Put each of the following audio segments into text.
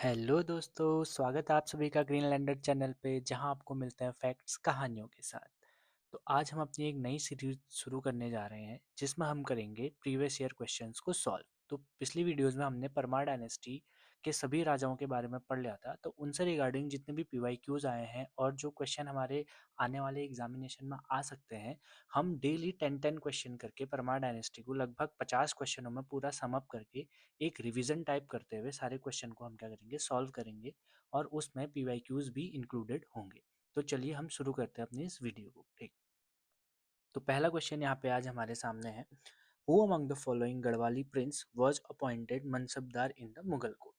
Hello दोस्तों, स्वागत है आप सभी का ग्रीनलैंडर चैनल पे जहां आपको मिलते हैं फैक्ट्स कहानियों के साथ। तो आज हम अपनी एक नई सीरीज शुरू करने जा रहे हैं जिसमें हम करेंगे प्रीवियस ईयर क्वेश्चंस को सॉल्व। तो पिछली वीडियोस में हमने परमार डायनेस्टी के सभी राजाओं के बारे में पढ़ लिया था, तो उनसे रिगार्डिंग जितने भी पीवाईक्यूज आए हैं और जो क्वेश्चन हमारे आने वाले एग्जामिनेशन में आ सकते हैं, हम डेली 10-10 क्वेश्चन करके परमार डायनेस्टी को लगभग 50 क्वेश्चनों में पूरा सम अप करके एक रिवीजन टाइप करते हुए सारे क्वेश्चन को हम क्या करेंगे, सॉल्व करेंगे और उसमें पीवाईक्यूज भी इंक्लूडेड होंगे। तो चलिए हम शुरू करते हैं अपनी इस वीडियो को। ठीक, तो पहला क्वेश्चन यहाँ पे आज हमारे सामने है, who among the following Garhwali Prince was appointed mansabdar in the Mughal court.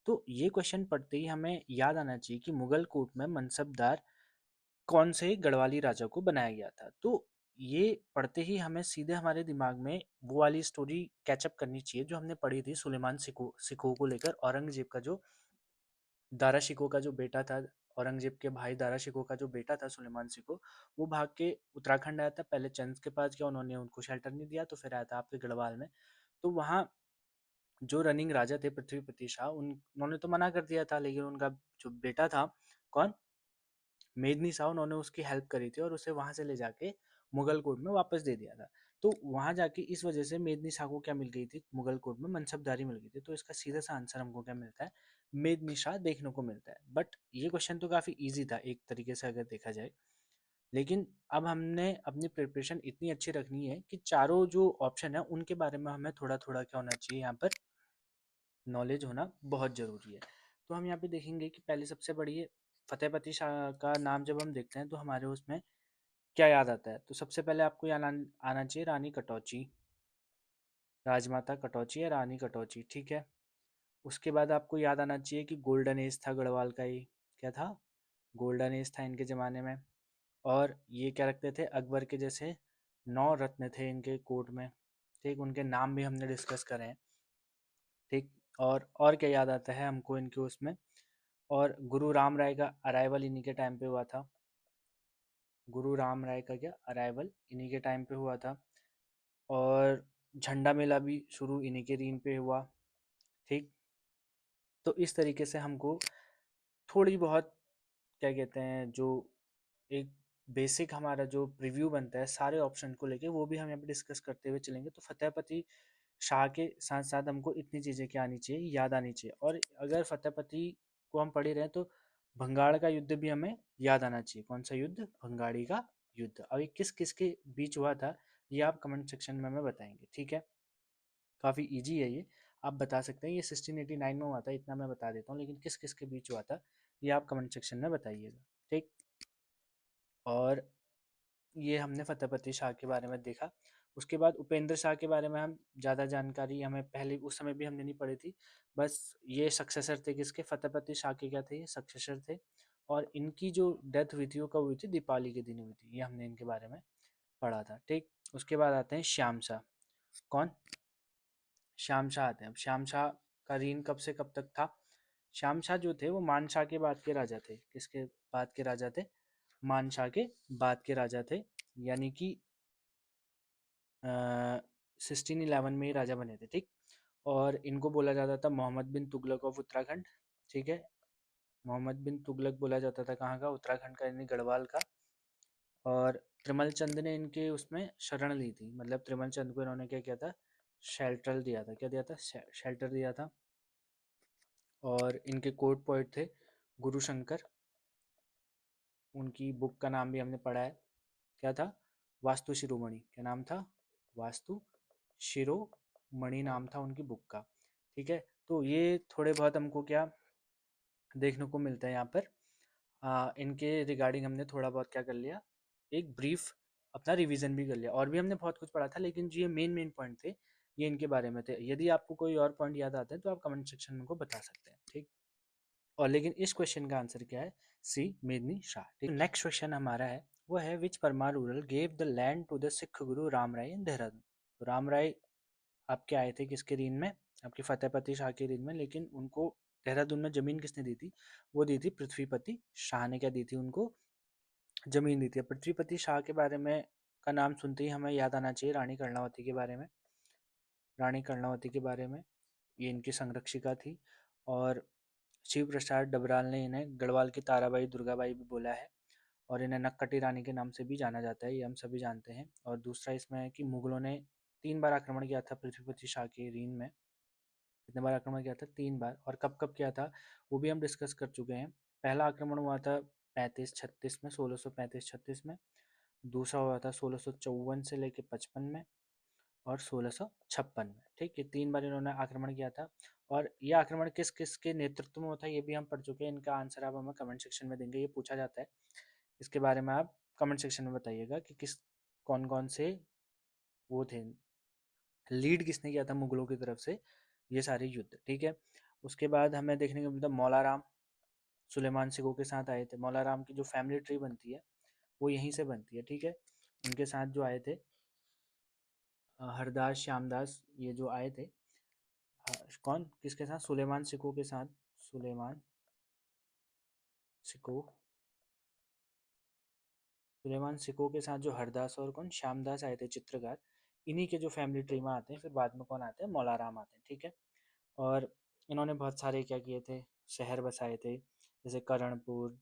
तो ये क्वेश्चन पढ़ते ही हमें याद आना चाहिए कि मुगल कोर्ट में मनसबदार कौन से गढ़वाली राजा को बनाया गया था। तो ये पढ़ते ही हमें सीधे हमारे दिमाग में वो वाली स्टोरी कैचअप करनी चाहिए जो हमने पढ़ी थी सुलेमान सिखों को लेकर। औरंगजेब का जो दारा शिकोह का जो बेटा था, औरंगजेब के भाई दारा शिकोह का जो बेटा था सुलेमान सिकोह, वो भाग के उत्तराखंड आया था। पहले चंद के पास गया, उन्होंने उनको शेल्टर नहीं दिया, तो फिर आया था आपके गढ़वाल में। तो वहाँ जो रनिंग राजा थे पृथ्वीपति शाह, उन्होंने तो मना कर दिया था, लेकिन उनका जो बेटा था, कौन, मेदनी शाह, उन्होंने उसकी हेल्प करी थी और उसे वहां से ले जाके मुगल कोर्ट में वापस दे दिया था। तो वहां जाके इस वजह से मेदनी शाह को क्या मिल गई थी, मुगल कोर्ट में मनसबदारी मिल गई थी। तो इसका सीधा सा आंसर हमको क्या मिलता है, मेदनी शाह देखने को मिलता है। बट ये क्वेश्चन तो काफी इजी था एक तरीके से अगर देखा जाए, लेकिन अब हमने अपनी प्रिपरेशन इतनी अच्छी रखनी है कि चारों जो ऑप्शन है उनके बारे में हमें थोड़ा थोड़ा क्या होना चाहिए, यहाँ पर नॉलेज होना बहुत ज़रूरी है। तो हम यहाँ पे देखेंगे कि पहले सबसे बड़ी है, फतेहपति शाह का नाम जब हम देखते हैं तो हमारे उसमें क्या याद आता है। तो सबसे पहले आपको याद आना चाहिए रानी कटौची, राजमाता कटौची या रानी कटौची, ठीक है। उसके बाद आपको याद आना चाहिए कि गोल्डन एज था गढ़वाल का, ये क्या था, गोल्डन एज था इनके ज़माने में। और ये क्या रखते थे, अकबर के जैसे 9 रत्न थे इनके कोर्ट में, ठीक, उनके नाम भी हमने डिस्कस करे हैं, ठीक। और क्या याद आता है हमको इनके उसमें, और गुरु राम राय का अराइवल इन्हीं के टाइम पे हुआ था। गुरु राम राय का क्या अराइवल इन्हीं के टाइम पे हुआ था। और झंडा मेला भी शुरू इन्हीं के दिन पे हुआ, ठीक। तो इस तरीके से हमको थोड़ी बहुत क्या कहते हैं, जो एक बेसिक हमारा जो रिव्यू बनता है सारे ऑप्शन को लेके, वो भी हम यहाँ पे डिस्कस करते हुए चलेंगे। तो फतेहपति शाह के साथ साथ हमको इतनी चीज़ें क्या आनी चाहिए, याद आनी चाहिए। और अगर फतेहपति को हम पढ़ ही रहे हैं तो भंगाड़ का युद्ध भी हमें याद आना चाहिए। कौन सा युद्ध, भंगाड़ी का युद्ध। अभी किस किस के बीच हुआ था, ये आप कमेंट सेक्शन में हमें बताएंगे, ठीक है। काफ़ी इजी है ये, आप बता सकते हैं। ये 1689 में हुआ था, इतना मैं बता देता हूँ, लेकिन किस किस के बीच हुआ था ये आप कमेंट सेक्शन में बताइएगा, ठीक। और ये हमने फतेहपति शाह के बारे में देखा। उसके बाद उपेंद्र शाह के बारे में हम ज़्यादा जानकारी हमें पहले उस समय भी हमने नहीं पढ़ी थी। बस ये सक्सेसर थे किसके, फतेहपति शाह के क्या थे, ये सक्सेसर थे। और इनकी जो डेथ हुई थी वो कब हुई थी, दीपावली के दिन हुई थी। ये हमने इनके बारे में पढ़ा था, ठीक। उसके बाद आते हैं श्याम शाह। कौन, श्याम शाह आते हैं। अब श्याम शाह का रीन कब से कब तक था। श्याम शाह जो थे वो मान शाह के बाद के राजा थे। किसके बाद के राजा थे, मान शाह के बाद के राजा थे। यानी कि 1611 में ही राजा बने थे, ठीक। और इनको बोला जाता था मोहम्मद बिन तुगलक ऑफ उत्तराखंड, ठीक है। मोहम्मद बिन तुगलक बोला जाता था कहाँ का, उत्तराखंड का, यानी गढ़वाल का। और त्रिमल चंद ने इनके उसमें शरण ली थी, मतलब त्रिमल चंद को इन्होंने क्या किया था, शेल्टर दिया था। क्या दिया था, शेल्टर दिया था। और इनके कोर्ट पोइट थे गुरु शंकर। उनकी बुक का नाम भी हमने पढ़ा है, क्या था, वास्तु शिरोमणि। क्या नाम था, वास्तु शिरोमणि नाम था उनकी बुक का, ठीक है। तो ये थोड़े बहुत हमको क्या देखने को मिलता है यहाँ पर। इनके रिगार्डिंग हमने थोड़ा बहुत क्या कर लिया, एक ब्रीफ अपना रिवीजन भी कर लिया। और भी हमने बहुत कुछ पढ़ा था, लेकिन जो ये मेन मेन पॉइंट थे ये इनके बारे में थे। यदि आपको कोई और पॉइंट याद आता है तो आप कमेंट सेक्शन में को बता सकते हैं, ठीक। और लेकिन इस क्वेश्चन का आंसर क्या है, सी, मेदनी शाह, ठीक। नेक्स्ट क्वेश्चन हमारा है, वो है which Parmar ruler gave the land to the Sikh Guru Ram राय इन देहरादून। तो राम राय आपके आए थे किसके रीन में, आपके फतेहपति शाह के रीन में, लेकिन उनको देहरादून में जमीन किसने दी थी, वो दी थी पृथ्वीपति शाह ने। क्या दी थी उनको, जमीन दी थी। पृथ्वीपति शाह के बारे में का नाम सुनते ही हमें याद आना चाहिए रानी कर्णावती के बारे में। रानी कर्णावती के बारे में, ये इनकी संरक्षिका थी। और शिव प्रसाद डबराल ने इन्हें गढ़वाल की ताराबाई दुर्गाबाई भी बोला है, और इन्हें नक्कटी रानी के नाम से भी जाना जाता है, ये हम सभी जानते हैं। और दूसरा इसमें है कि मुगलों ने 3 बार आक्रमण किया था पृथ्वीपति शाह के रीन में। कितने बार आक्रमण किया था? 3 बार। और कब कब किया था वो भी हम डिस्कस कर चुके हैं। पहला आक्रमण हुआ था 35-36 में, 1635-36 में। दूसरा हुआ था 1654 से लेके 55 में, और 1656 में। ठीक, ये 3 बार इन्होंने आक्रमण किया था। और ये आक्रमण किस किस के नेतृत्व में होता है ये भी हम पढ़ चुके हैं। इनका आंसर आप हमें कमेंट सेक्शन में देंगे, ये पूछा जाता है। इसके बारे में आप कमेंट सेक्शन में बताइएगा कि किस कौन कौन से वो थे, लीड किसने किया था मुगलों की तरफ से ये सारे युद्ध। ठीक है, उसके बाद हमें देखने को मिलता मौला राम सुलेमान सिकों के साथ आए थे। मौला राम की जो फैमिली ट्री बनती है वो यहीं से बनती है। ठीक है, उनके साथ जो आए थे हरदास श्यामदास, ये जो आए थे कौन किसके साथ? सुलेमान सिकों के साथ। सुलेमान सिकों, सुलेमान सिकों के साथ जो हरदास और कौन श्यामदास आए थे चित्रकार, इन्हीं के जो फैमिली ट्री में आते हैं। फिर बाद में कौन आते हैं? मौला राम आते हैं। ठीक है, और इन्होंने बहुत सारे क्या किए थे, शहर बसाए थे, जैसे करणपुर,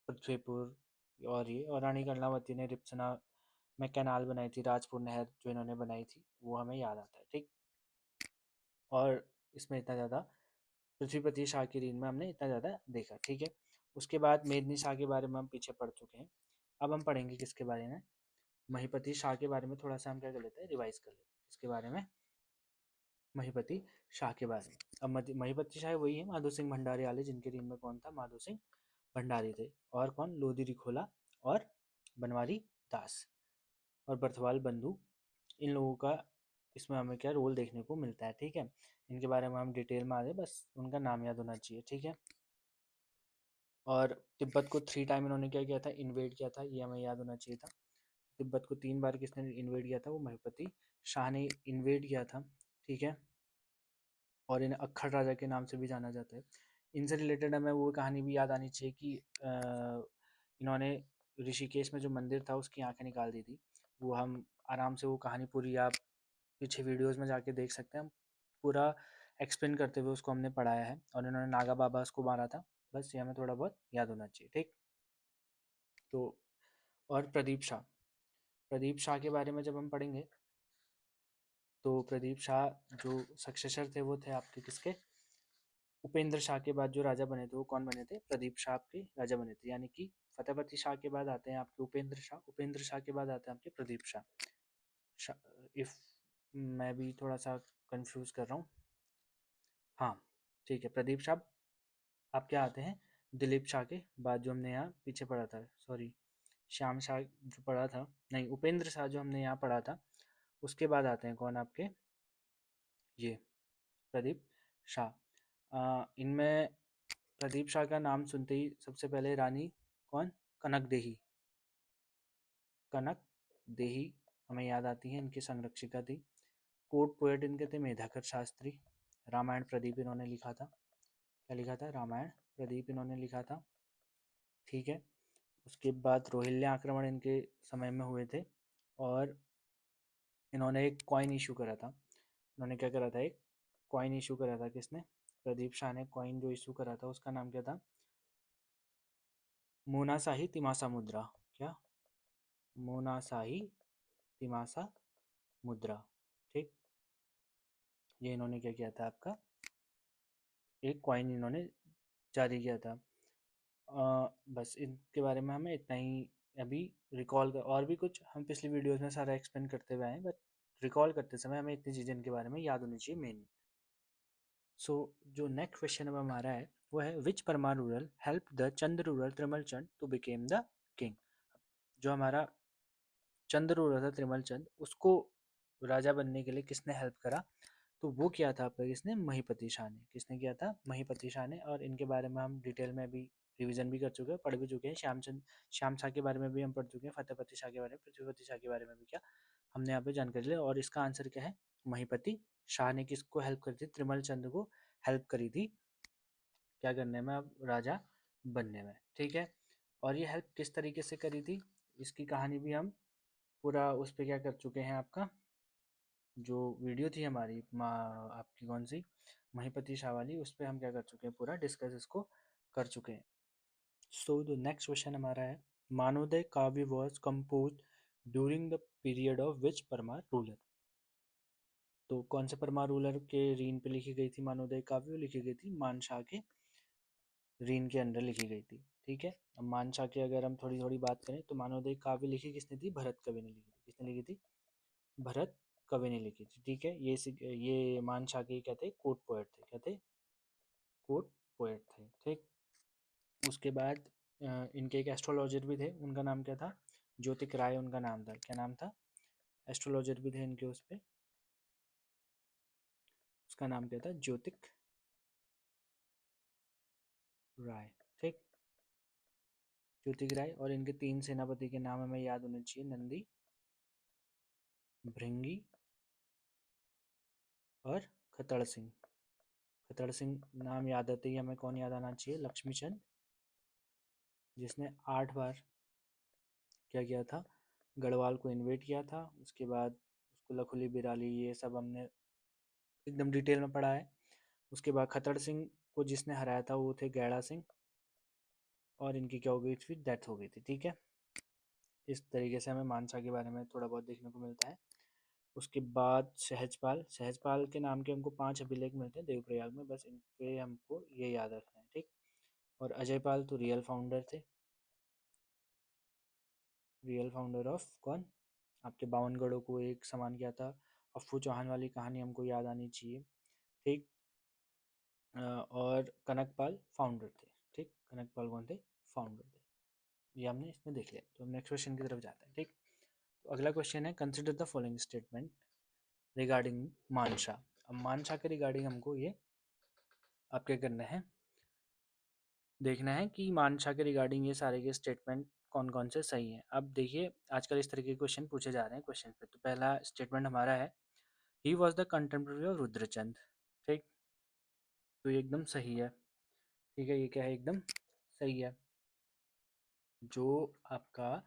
पृथ्वीपुर, और रानी कर्णावती ने रिप्सना में कैनाल बनाई थी, राजपुर नहर जो इन्होंने बनाई थी वो हमें याद आता है। ठीक, और इसमें इतना ज़्यादा पृथ्वीपति शाह की रीन में हमने इतना ज़्यादा देखा। ठीक है, उसके बाद मेदनी शाह के बारे में हम पीछे पढ़ चुके हैं। अब हम पढ़ेंगे किसके बारे में? महिपति शाह के बारे में थोड़ा सा हम क्या कर लेते हैं, रिवाइज कर लेते हैं। किसके बारे में? महिपति शाह के बारे में। अब महिपति शाह वही है माधो सिंह भंडारी वाले, जिनके रीन में कौन था? माधो सिंह भंडारी थे। और कौन? लोधी रिखोला और बनवारी दास और बर्थवाल बंधु, इन लोगों का इसमें हमें क्या रोल देखने को मिलता है। ठीक है, इनके बारे में हम डिटेल में आ जाए, बस उनका नाम याद होना चाहिए। ठीक है, और तिब्बत को 3 टाइम इन्होंने क्या किया था? इन्वेड किया था, ये हमें याद होना चाहिए था। तिब्बत को 3 बार किसने इन्वेड किया था? वो महिपति शाह ने इन्वेड किया था। ठीक है, और इन्हें अक्खड़ राजा के नाम से भी जाना जाता है। इनसे रिलेटेड हमें वो कहानी भी याद आनी चाहिए कि इन्होंने ऋषिकेश में जो मंदिर था उसकी आंखें निकाल दी थी। वो हम आराम से वो कहानी पूरी आप पीछे वीडियोस में जाके देख सकते हैं। पूरा एक्सप्लेन करते हुए उसको हमने पढ़ाया है। और इन्होंने नागा बाबा को मारा था। बस ये हमें थोड़ा बहुत याद होना चाहिए। ठीक, तो और प्रदीप शाह के बारे में जब हम पढ़ेंगे तो प्रदीप शाह जो सक्सेसर थे वो थे आपके किसके? उपेंद्र शाह के बाद जो राजा बने थे वो कौन बने थे? प्रदीप शाह आपके राजा बने थे। यानी कि फतेहपति शाह के बाद आते हैं आपके उपेंद्र शाह के बाद आते हैं आपके प्रदीप शाह। इफ मैं भी थोड़ा सा कंफ्यूज कर रहा हूँ। हाँ, ठीक है, प्रदीप शाह आप क्या आते हैं? दिलीप शाह के बाद, जो हमने यहाँ पीछे पढ़ा था, सॉरी, श्याम शाह जो पढ़ा था, नहीं, उपेंद्र शाह जो हमने यहाँ पढ़ा था, उसके बाद आते हैं कौन आपके? ये प्रदीप शाह। इनमें प्रदीप शाह का नाम सुनते ही सबसे पहले रानी कौन? कनक देही, कनक देही हमें याद आती है, इनकी संरक्षिका थी। कोर्ट पोएट इनके थे मेधाकर शास्त्री। रामायण प्रदीप इन्होंने लिखा था। क्या लिखा था? रामायण प्रदीप इन्होंने लिखा था। ठीक है, उसके बाद रोहिल्ला आक्रमण इनके समय में हुए थे, और इन्होंने एक कॉइन इशू करा था। इन्होंने क्या करा था? एक कॉइन इशू करा था। किसने? प्रदीप शाह ने कॉइन जो इशू करा था उसका नाम क्या था? मोनाशाही तिमासा मुद्रा। क्या? मोनाशाही तिमासा मुद्रा। ठीक, ये इन्होंने क्या किया था आपका? एक कॉइन इन्होंने जारी किया था। बस इनके बारे में हमें इतना ही अभी रिकॉल कर, और भी कुछ हम पिछली वीडियोस में सारा एक्सप्लेन करते हुए आए हैं, बट रिकॉल करते समय हमें इतनी चीज़ें इनके बारे में याद होनी चाहिए मेन। सो जो नेक्स्ट क्वेश्चन अब हमारा है वो है which Parmar ruler help the Chandra ruler Trimal Chand to become the king. जो हमारा चंद्र रूरल था त्रिमल चंद, उसको राजा बनने के लिए किसने हेल्प करा? तो वो किया था आपका किसने? महिपति शाह ने। किसने किया था? महिपति शाह ने। और इनके बारे में हम डिटेल में भी रिवीजन भी कर चुके हैं, पढ़ भी चुके हैं। श्याम शाह के बारे में भी हम पढ़ चुके हैं, फतेहपति शाह के बारे में, पृथ्वीपति शाह के बारे में भी क्या हमने यहाँ पे जानकारी ली। और इसका आंसर क्या है? महिपति शाह ने किसको हेल्प करी थी? त्रिमल चंद को हेल्प करी थी क्या करने में? अब राजा बनने में। ठीक है, और ये हेल्प किस तरीके से करी थी इसकी कहानी भी हम पूरा उस पर क्या कर चुके हैं आपका जो वीडियो थी हमारी आपकी कौन सी महीपति शाह वाली, उस पर हम क्या कर चुके हैं, पूरा डिस्कस इसको कर चुके हैं। सो द नेक्स्ट क्वेश्चन हमारा है, मानवोदय काव्य was compose during the period of which Parmar ruler. तो कौन से परमार रूलर के रीन पे लिखी गई थी मानवोदय काव्य? लिखी गई थी मानशाह के रीन के अंडर लिखी गई थी। ठीक है, अब मानशाह की अगर हम थोड़ी थोड़ी बात करें तो मानवोदय काव्य लिखी किसने थी? भरत कवि ने लिखी थी। किसने लिखी थी? भरत कवि ने लिखी थी। ठीक है, ये मानशाह के क्या थे? कोर्ट पोएट थे। क्या थे? कोर्ट पोएट थे। ठीक, उसके बाद इनके एक एस्ट्रोलॉजर भी थे, उनका नाम क्या था? ज्योतिक राय उनका नाम था। क्या नाम था? एस्ट्रोलॉजर भी थे इनके, उस पे उसका नाम क्या था? ज्योतिक राय। ठीक, ज्योतिक राय। और इनके 3 सेनापति के नाम हमें याद होने चाहिए, नंदी, भृंगी और खतड़ सिंह। खतड़ सिंह नाम याद आते ही हमें कौन याद आना चाहिए? लक्ष्मीचंद, जिसने 8 बार क्या किया था? गढ़वाल को इन्वेट किया था। उसके बाद उसको लखुली बिराली, ये सब हमने एकदम डिटेल में पढ़ा है। उसके बाद खतड़ सिंह को जिसने हराया था वो थे गैड़ा सिंह, और इनकी क्या हो गई थी? डेथ हो गई थी। ठीक है, इस तरीके से हमें मानसा के बारे में थोड़ा बहुत देखने को मिलता है। उसके बाद सहजपाल, सहजपाल के नाम के हमको 5 अभिलेख मिलते हैं देवप्रयाग में, बस इन पे हमको ये याद रखना है। ठीक, और अजयपाल तो रियल फाउंडर थे, रियल फाउंडर ऑफ कौन? आपके 52 गढ़ों को एक समान किया था। अफ्फू चौहान वाली कहानी हमको याद आनी चाहिए। ठीक, और कनकपाल फाउंडर थे। ठीक, कनकपाल कौन थे? फाउंडर थे। ये हमने इसमें देख लिया। तो नेक्स्ट क्वेश्चन की तरफ जाते हैं। ठीक, तो अगला क्वेश्चन है, consider the following statement regarding Mansa. अब मानसा के रिगार्डिंग हमको ये आप क्या करना है, देखना है कि मानसा के रिगार्डिंग ये सारे के स्टेटमेंट कौन कौन से सही हैं। अब देखिए, आजकल इस तरह के क्वेश्चन पूछे जा रहे हैं क्वेश्चन पे। तो पहला स्टेटमेंट हमारा है, ही was the contemporary of Rudrachand. ठीक, तो ये एकदम सही है। ठीक है, ये क्या है? एकदम सही है। जो आपका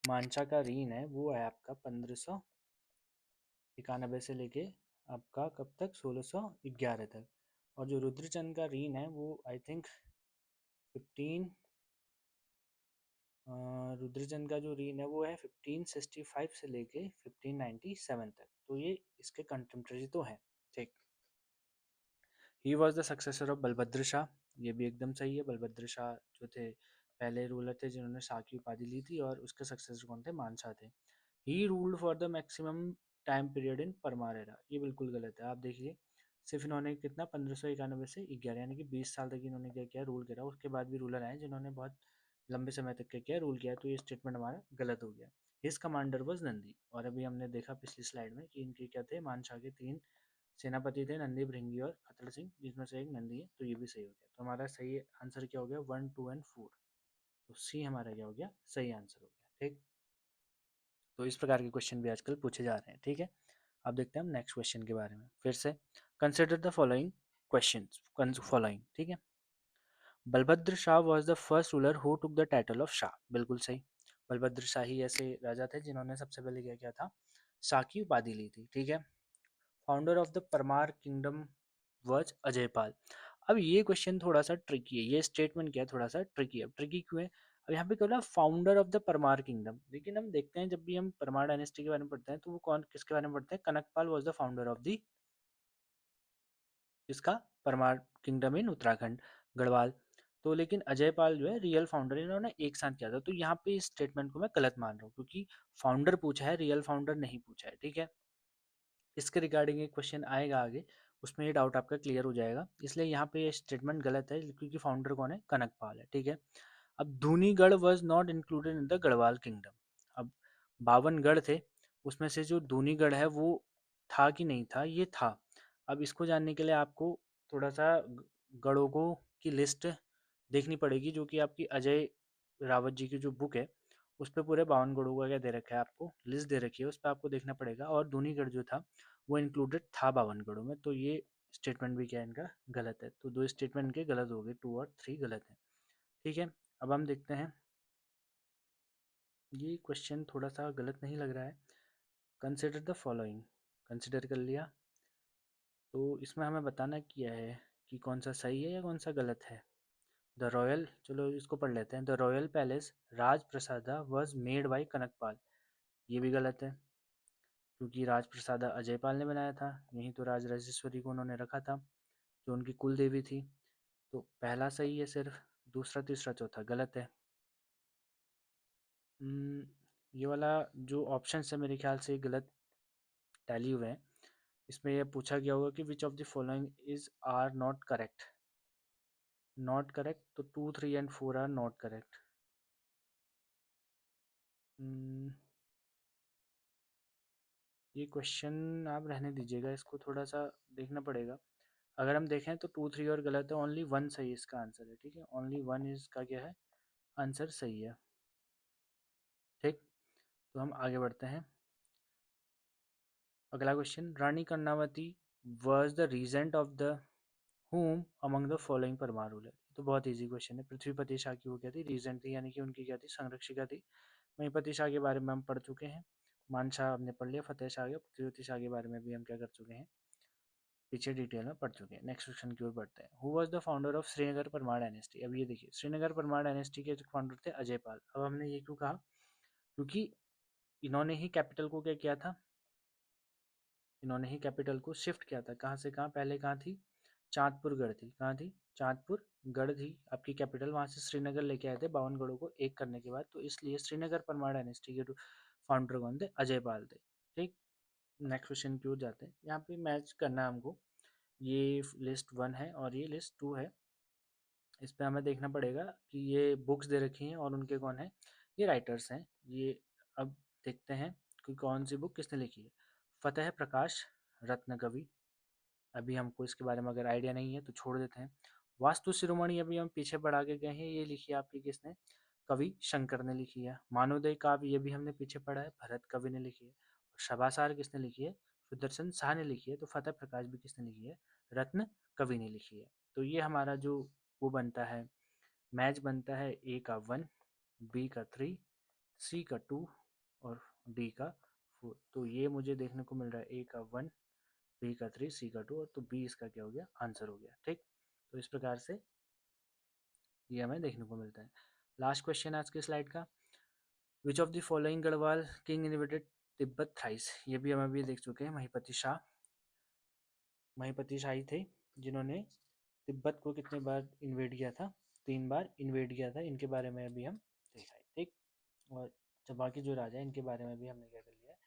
मानसा का रीन है वो है आपका 1591 से लेके आपका कब तक? 1611 तक। और जो रुद्रचंद का रीन है वो आई थिंक 15 रुद्रचंद का जो रीन है वो है 1565 से लेके 1597 तक। तो ये इसके कंटेम्प्रेरी तो हैं। ठीक, he was the successor of Balbhadra Shah. ये भी एकदम सही है। बलभद्र शाह जो थे पहले रूलर थे जिन्होंने शाह की उपाधि ली थी, और उसके सक्सेसर कौन थे? मानशाह थे। He ruled for the maximum time period in Parmar era. ये बिल्कुल गलत है। आप देखिए, सिर्फ इन्होंने कितना 1591 से 11 यानी कि 20 साल तक इन्होंने क्या किया? रूल करा। उसके बाद भी रूलर आए जिन्होंने बहुत लंबे समय तक क्या किया? रूल किया। तो ये स्टेटमेंट हमारा गलत हो गया। His commander was Nandi. और अभी हमने देखा पिछली स्लाइड में कि इनके क्या थे? मानशाह के 3 सेनापति थे, नंदी, भृंगी और खतड़ सिंह, जिसमें से एक नंदी है। तो ये भी सही हो गया। तो हमारा सही आंसर क्या हो गया? 1, 2 एंड 4। तो सी हमारा क्या हो गया? सही आंसर हो गया। ठीक, तो इस प्रकार के क्वेश्चन भी आजकल पूछे जा रहे हैं। ठीक है, अब देखते हैं हम नेक्स्ट क्वेश्चन के बारे में। फिर से consider the following question following. ठीक है, Balbhadra Shah was the first ruler who took the title of Shah. बिल्कुल सही। बलभद्र शाह ही ऐसे राजा थे जिन्होंने सबसे पहले क्या किया था? शाह की उपाधि ली थी। ठीक है, founder of the Parmar kingdom was Ajaypal. अब ये क्वेश्चन थोड़ा सा ट्रिकी है, ये स्टेटमेंट क्या है? थोड़ा सा ट्रिकी है। ट्रिकी क्यों है? अब यहाँ पे क्या बोला? Founder of the Parmar kingdom. लेकिन हम देखते हैं जब भी हम परमार डायनेस्टी के बारे में पढ़ते हैं तो वो कौन किसके बारे में पढ़ते हैं? Kanakpal was the founder of the इसका परमार किंगडम इन उत्तराखंड, गढ़वाल। तो लेकिन अजयपाल जो है रियल फाउंडर, इन्होंने एक साथ किया था। तो यहाँ पे इस स्टेटमेंट को मैं गलत मान रहा हूँ, क्योंकि फाउंडर पूछा है, रियल फाउंडर नहीं पूछा है। ठीक है, इसके रिगार्डिंग एक क्वेश्चन आएगा आगे, उसमें ये डाउट आपका क्लियर हो जाएगा। इसलिए यहाँ पे ये स्टेटमेंट गलत है, क्योंकि फाउंडर कौन है? कनकपाल है। ठीक है, अब Dhunigarh was not included in the Garhwal kingdom. अब 52 गढ़ थे, उसमें से जो धूनीगढ़ है वो था कि नहीं था? ये था। अब इसको जानने के लिए आपको थोड़ा सा गढ़ों को की लिस्ट देखनी पड़ेगी, जो कि आपकी अजय रावत जी की जो बुक है उस पर पूरे 52 गढ़ों का क्या दे रखा है? आपको लिस्ट दे रखी है, उस पर आपको देखना पड़ेगा। और धूनीगढ़ जो था वो इंक्लूडेड था 52 गढ़ों में। तो ये स्टेटमेंट भी क्या है इनका? गलत है। तो 2 स्टेटमेंट के गलत हो गए, 2 और 3 गलत है। ठीक है, अब हम देखते हैं, ये क्वेश्चन थोड़ा सा गलत नहीं लग रहा है। कंसिडर द फॉलोइंग, कंसिडर कर लिया। तो इसमें हमें बताना क्या है कि कौन सा सही है या कौन सा गलत है। द रॉयल, चलो इसको पढ़ लेते हैं। The royal palace Rajprasada was made by Kanakpal, ये भी गलत है क्योंकि राजप्रसादा अजयपाल ने बनाया था। यहीं तो राज राजेश्वरी को उन्होंने रखा था जो उनकी कुल देवी थी। तो पहला सही है सिर्फ, दूसरा तीसरा चौथा गलत है। ये वाला जो ऑप्शन है मेरे ख्याल से गलत टैली हुए हैं। इसमें यह पूछा गया होगा कि which of the following is are not correct. Not correct, तो 2, 3 एंड 4 आर नॉट करेक्ट। ये क्वेश्चन आप रहने दीजिएगा, इसको थोड़ा सा देखना पड़ेगा। अगर हम देखें तो 2, 3 और गलत है, ओनली 1 सही इसका आंसर है। ठीक है, ओनली 1 इसका क्या है, आंसर सही है। ठीक, तो हम आगे बढ़ते हैं। अगला question, Rani Karnavati was the regent of the whom among the following Parmar ruler. तो बहुत इजी क्वेश्चन है। पृथ्वीपति शाह की वो क्या थी, रीजेंट थी, यानी कि उनकी क्या थी, संरक्षिका थी। महीपति शाह के बारे में हम पढ़ चुके हैं, मान शाह हमने पढ़ लिया, फतेह शाह, पृथ्वीपति शाह के बारे में भी हम क्या कर चुके हैं, पीछे डिटेल में पढ़ चुके हैं। नेक्स्ट क्वेश्चन की ओर बढ़ते हैं। Who was the founder of Srinagar Parmar dynasty. अब ये देखिए, श्रीनगर परमार डायनेस्टी के जो फाउंडर थे अजयपाल। अब हमने ये क्यों कहा, क्योंकि इन्होंने ही कैपिटल को क्या किया था, इन्होंने ही कैपिटल को शिफ्ट किया था। कहाँ से कहाँ, पहले कहाँ थी, चांदपुर गढ़ थी। कहाँ थी, चांदपुर गढ़ थी आपकी कैपिटल। वहाँ से श्रीनगर लेके आए थे 52 गढ़ों को एक करने के बाद। तो इसलिए श्रीनगर परमार डायनेस्टी के फाउंडर कौन थे, अजयपाल थे। ठीक, नेक्स्ट क्वेश्चन की ओर जाते हैं। यहाँ पे मैच करना है हमको, ये लिस्ट 1 है और ये लिस्ट 2 है। इस पर हमें देखना पड़ेगा कि ये बुक्स दे रखी हैं और उनके कौन है, ये राइटर्स हैं। ये अब देखते हैं कि कौन सी बुक किसने लिखी है। फतेह प्रकाश रत्न कवि, अभी हमको इसके बारे में अगर आइडिया नहीं है तो छोड़ देते हैं। वास्तु शिरोमणि अभी हम पीछे बढ़ा के गए हैं, ये लिखी है आपकी किसने, कवि शंकर ने लिखी है। मानवोदय काव्य ये भी हमने पीछे पढ़ा है, भरत कवि ने लिखी है। और सभासार किसने लिखी है, सुदर्शन शाह ने लिखी है। तो फतेह प्रकाश भी किसने लिखी है, रत्न कवि ने लिखी है। तो ये हमारा जो वो बनता है, मैच बनता है, ए का 1, बी का 3, सी का 2 और डी का 4। तो ये मुझे देखने को मिल रहा है, ए का 1, बी का 3, सी का 2 और तो बी इसका क्या हो गया, आंसर हो गया। ठीक, तो इस प्रकार से ये हमें देखने को मिलता है। लास्ट क्वेश्चन आज के स्लाइड का, विच of the following Garhwal king invaded Tibet thrice. ये भी हम अभी देख चुके हैं, महीपति शाह। महीपति शाही थे जिन्होंने तिब्बत को कितने बार इन्वेड किया था, 3 बार इन्वेड किया था। इनके बारे में अभी हम देखा है। ठीक, और जब बाकी जो राजा है इनके बारे में भी हमने क्या कर लिया है,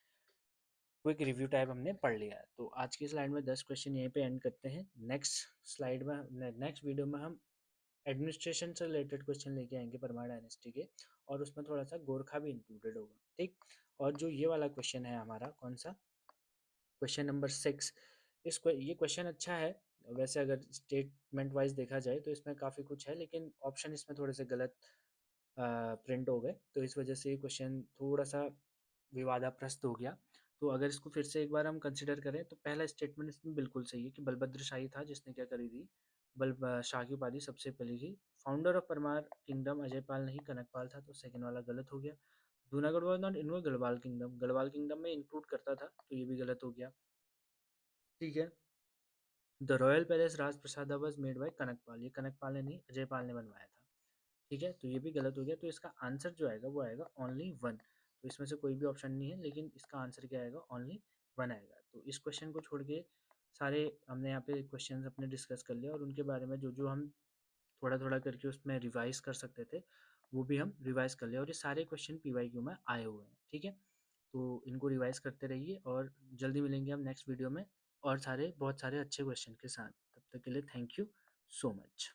क्विक रिव्यू टाइप हमने पढ़ लिया है। तो आज की स्लाइड में 10 क्वेश्चन यहीं पे एंड करते हैं। नेक्स्ट स्लाइड में, नेक्स्ट वीडियो में हम एडमिनिस्ट्रेशन से रिलेटेड क्वेश्चन लेके आएंगे परमार डायनेस्टी के, और उसमें थोड़ा सा गोरखा भी इंक्लूडेड होगा। ठीक, और जो ये वाला क्वेश्चन है हमारा, कौन सा, क्वेश्चन नंबर 6, ये क्वेश्चन अच्छा है वैसे, अगर स्टेटमेंट वाइज देखा जाए तो इसमें काफ़ी कुछ है, लेकिन ऑप्शन इसमें थोड़े से गलत प्रिंट हो गए, तो इस वजह से ये क्वेश्चन थोड़ा सा विवादाप्रस्त हो गया। तो अगर इसको फिर से एक बार हम कंसिडर करें तो पहला स्टेटमेंट इसमें बिल्कुल सही है कि बलभद्र शाही था जिसने क्या करी थी, शाह की उपाधि सबसे पहले की। Founder of Parmar kingdom Ajaypal नहीं कनकपाल था, तो सेकंड वाला गलत हो गया। Junagadh was not involve Garhwal kingdom, Garhwal kingdom में इंक्लूड करता था, तो ये भी गलत हो गया। ठीक है, the royal palace Rajprasada was made by Kanakpal, ये कनकपाल ने नहीं अजयपाल ने बनवाया था। ठीक है, तो ये भी गलत हो गया। तो इसका आंसर जो आएगा वो आएगा ओनली 1। तो इसमें से कोई भी ऑप्शन नहीं है, लेकिन इसका आंसर क्या आएगा, ओनली 1 आएगा। तो इस क्वेश्चन को छोड़ के सारे हमने यहाँ पे क्वेश्चन अपने डिस्कस कर लिया, और उनके बारे में जो जो हम थोड़ा थोड़ा करके उसमें रिवाइज कर सकते थे वो भी हम रिवाइज कर लिया, और ये सारे क्वेश्चन PYQ में आए हुए हैं। ठीक है, तो इनको रिवाइज करते रहिए, और जल्दी मिलेंगे हम नेक्स्ट वीडियो में और बहुत सारे अच्छे क्वेश्चन के साथ। तब तक के लिए थैंक यू सो मच।